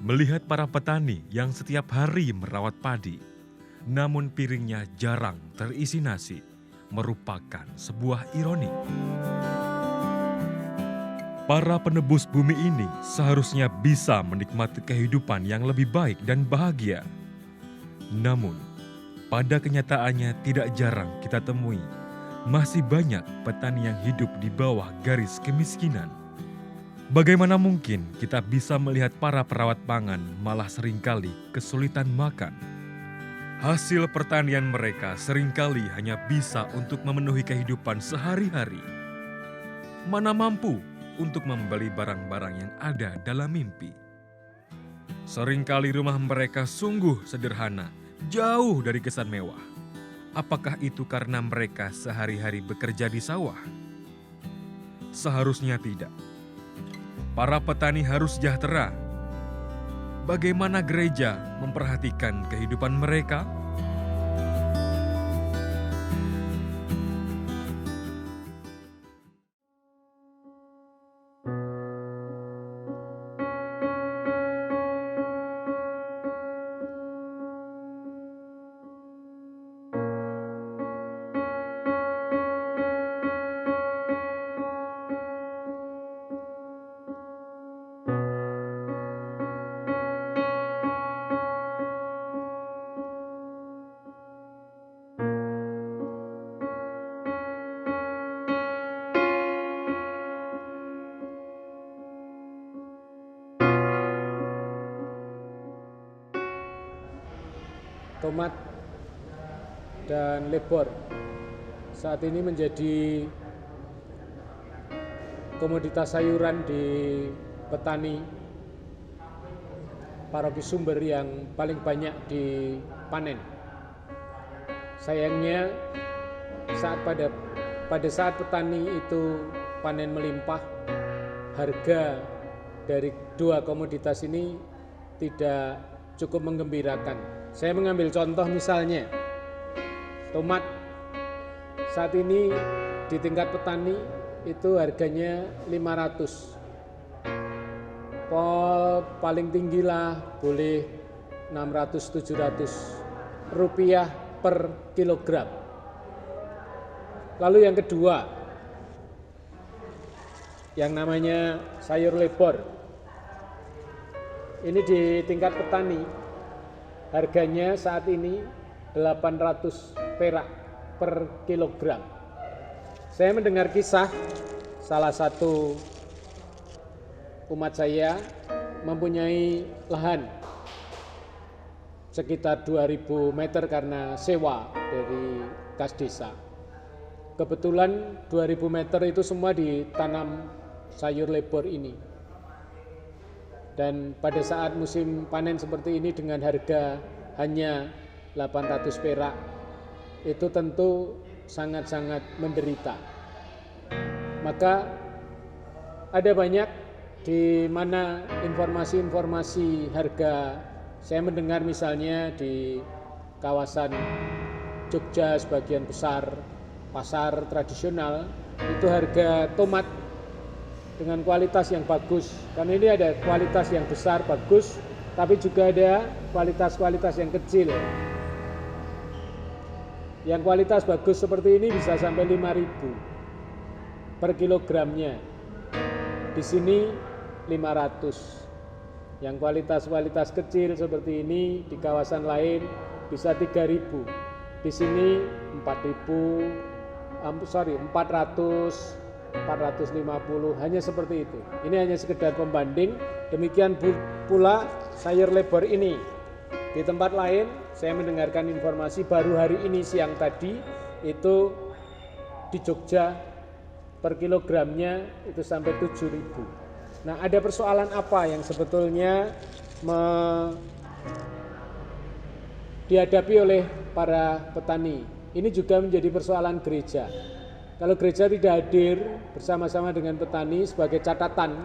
Melihat para petani yang setiap hari merawat padi, namun piringnya jarang terisi nasi, merupakan sebuah ironi. Para penebus bumi ini seharusnya bisa menikmati kehidupan yang lebih baik dan bahagia. Namun, pada kenyataannya tidak jarang kita temui, masih banyak petani yang hidup di bawah garis kemiskinan. Bagaimana mungkin kita bisa melihat para perawat pangan malah seringkali kesulitan makan? Hasil pertanian mereka seringkali hanya bisa untuk memenuhi kehidupan sehari-hari. Mana mampu untuk membeli barang-barang yang ada dalam mimpi. Seringkali rumah mereka sungguh sederhana, jauh dari kesan mewah. Apakah itu karena mereka sehari-hari bekerja di sawah? Seharusnya tidak. Para petani harus sejahtera. Bagaimana gereja memperhatikan kehidupan mereka? Tomat dan lebor saat ini menjadi komoditas sayuran di petani Paroki Sumber yang paling banyak dipanen. Sayangnya pada saat petani itu panen melimpah, harga dari dua komoditas ini tidak cukup menggembirakan. Saya mengambil contoh misalnya, tomat saat ini di tingkat petani itu harganya 500. Paling tinggi lah boleh 600-700 rupiah per kilogram. Lalu yang kedua, yang namanya sayur lebor. Ini di tingkat petani harganya saat ini 800 perak per kilogram. Saya mendengar kisah salah satu umat saya mempunyai lahan sekitar 2000 meter karena sewa dari kas desa. Kebetulan 2000 meter itu semua ditanam sayur lebor ini. Dan pada saat musim panen seperti ini dengan harga hanya 800 perak, itu tentu sangat-sangat menderita. Maka ada banyak di mana informasi-informasi harga. Saya mendengar misalnya di kawasan Jogja sebagian besar pasar tradisional itu harga tomat dengan kualitas yang bagus. Karena ini ada kualitas yang besar, bagus, tapi juga ada kualitas-kualitas yang kecil. Yang kualitas bagus seperti ini bisa sampai 5.000 per kilogramnya. Di sini 500. Yang kualitas-kualitas kecil seperti ini di kawasan lain bisa 3.000. Di sini 400, 450, hanya seperti itu. Ini hanya sekedar pembanding. Demikian pula sayur lebor ini. Di tempat lain saya mendengarkan informasi baru hari ini siang tadi itu di Jogja per kilogramnya itu sampai 7.000. Nah, ada persoalan apa yang sebetulnya dihadapi oleh para petani? Ini juga menjadi persoalan gereja. Kalau gereja tidak hadir bersama-sama dengan petani, sebagai catatan,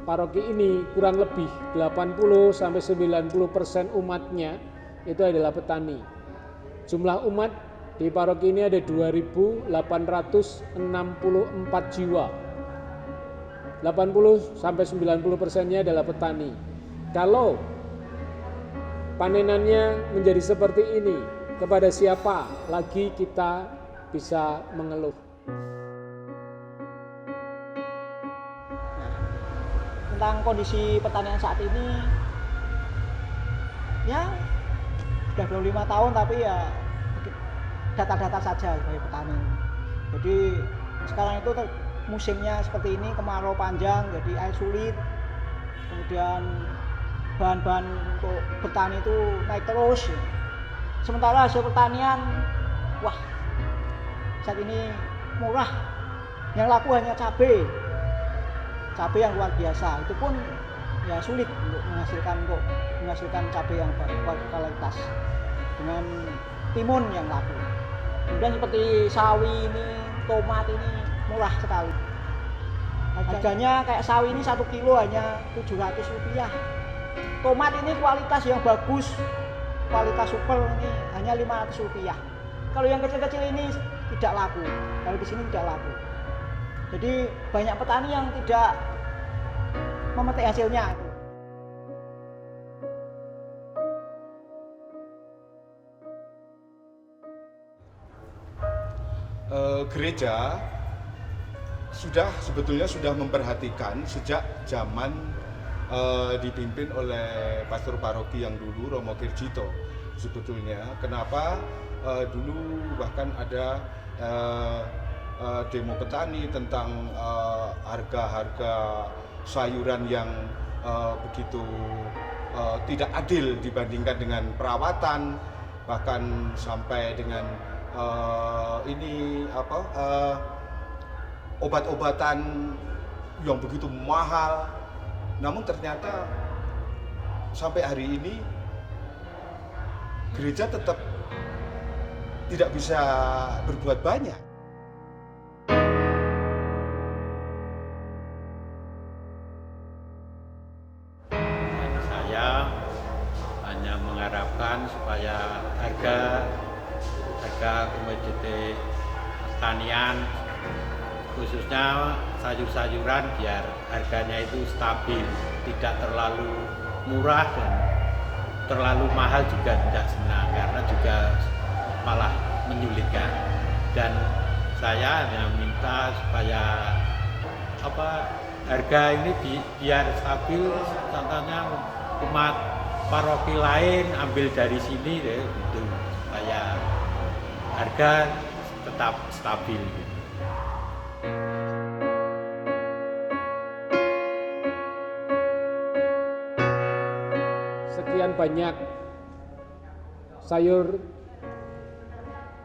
paroki ini kurang lebih 80-90% umatnya itu adalah petani. Jumlah umat di paroki ini ada 2.864 jiwa. 80-90%-nya adalah petani. Kalau panenannya menjadi seperti ini, kepada siapa lagi kita bisa mengeluh? Tentang kondisi pertanian saat ini, ya sudah 25 tahun tapi ya data-data saja sebagai petani. Jadi sekarang itu musimnya seperti ini, kemarau panjang, jadi air sulit, kemudian bahan-bahan untuk bertani itu naik terus. Sementara hasil pertanian, wah saat ini murah, yang laku hanya cabai yang luar biasa. Itu pun ya sulit untuk menghasilkan cabai yang berkualitas dengan timun yang laku. Kemudian seperti sawi ini, tomat ini murah sekali. Harganya kayak sawi ini 1 kilo hanya Rp700. Tomat ini kualitas yang bagus, kualitas super ini hanya Rp500. Kalau yang kecil-kecil ini tidak laku, kalau di sini tidak laku. Jadi banyak petani yang tidak memetik hasilnya. Gereja sebetulnya sudah memperhatikan sejak zaman dipimpin oleh pastor paroki yang dulu, Romo Kirjito. Sebetulnya kenapa dulu bahkan ada demo petani tentang harga-harga sayuran yang begitu tidak adil dibandingkan dengan perawatan, bahkan sampai dengan obat-obatan yang begitu mahal. Namun ternyata sampai hari ini gereja tetap tidak bisa berbuat banyak. Dan saya hanya mengharapkan supaya harga komoditi pertanian, khususnya sayur-sayuran, biar harganya itu stabil, tidak terlalu murah dan terlalu mahal juga tidak senang, karena juga malah menyulitkan. Dan saya hanya minta supaya harga ini biar stabil, contohnya umat paroki lain ambil dari sini deh, gitu, supaya harga tetap stabil. Sekian banyak sayur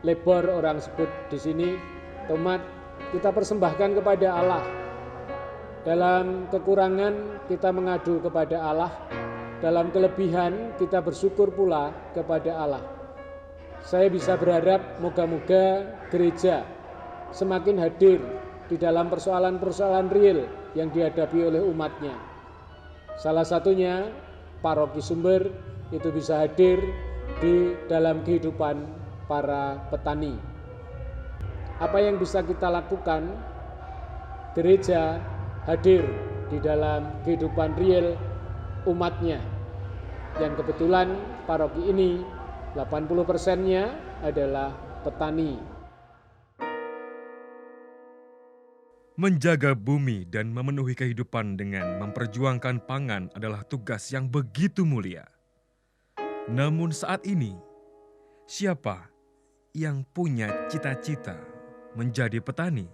lebor orang sebut di sini, tomat, kita persembahkan kepada Allah. Dalam kekurangan kita mengadu kepada Allah, dalam kelebihan kita bersyukur pula kepada Allah. Saya bisa berharap moga-moga gereja semakin hadir di dalam persoalan-persoalan real yang dihadapi oleh umatnya. Salah satunya Paroki Sumber itu bisa hadir di dalam kehidupan para petani. Apa yang bisa kita lakukan? Gereja hadir di dalam kehidupan real umatnya. Yang kebetulan paroki ini 80%-nya adalah petani. Menjaga bumi dan memenuhi kehidupan dengan memperjuangkan pangan adalah tugas yang begitu mulia. Namun saat ini, siapa yang punya cita-cita menjadi petani?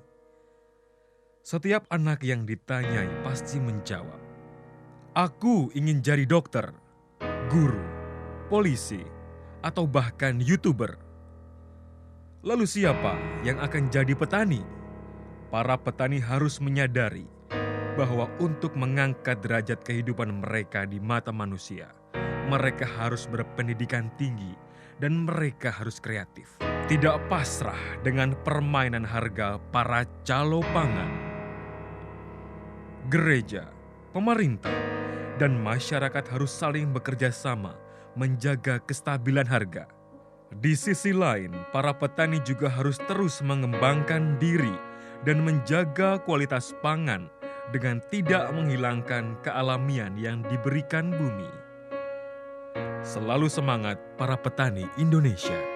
Setiap anak yang ditanyai pasti menjawab, "Aku ingin jadi dokter, guru, polisi, atau bahkan YouTuber." Lalu siapa yang akan jadi petani? Para petani harus menyadari bahwa untuk mengangkat derajat kehidupan mereka di mata manusia, mereka harus berpendidikan tinggi dan mereka harus kreatif. Tidak pasrah dengan permainan harga para calo pangan. Gereja, pemerintah, dan masyarakat harus saling bekerja sama menjaga kestabilan harga. Di sisi lain, para petani juga harus terus mengembangkan diri dan menjaga kualitas pangan dengan tidak menghilangkan kealamian yang diberikan bumi. Selalu semangat para petani Indonesia.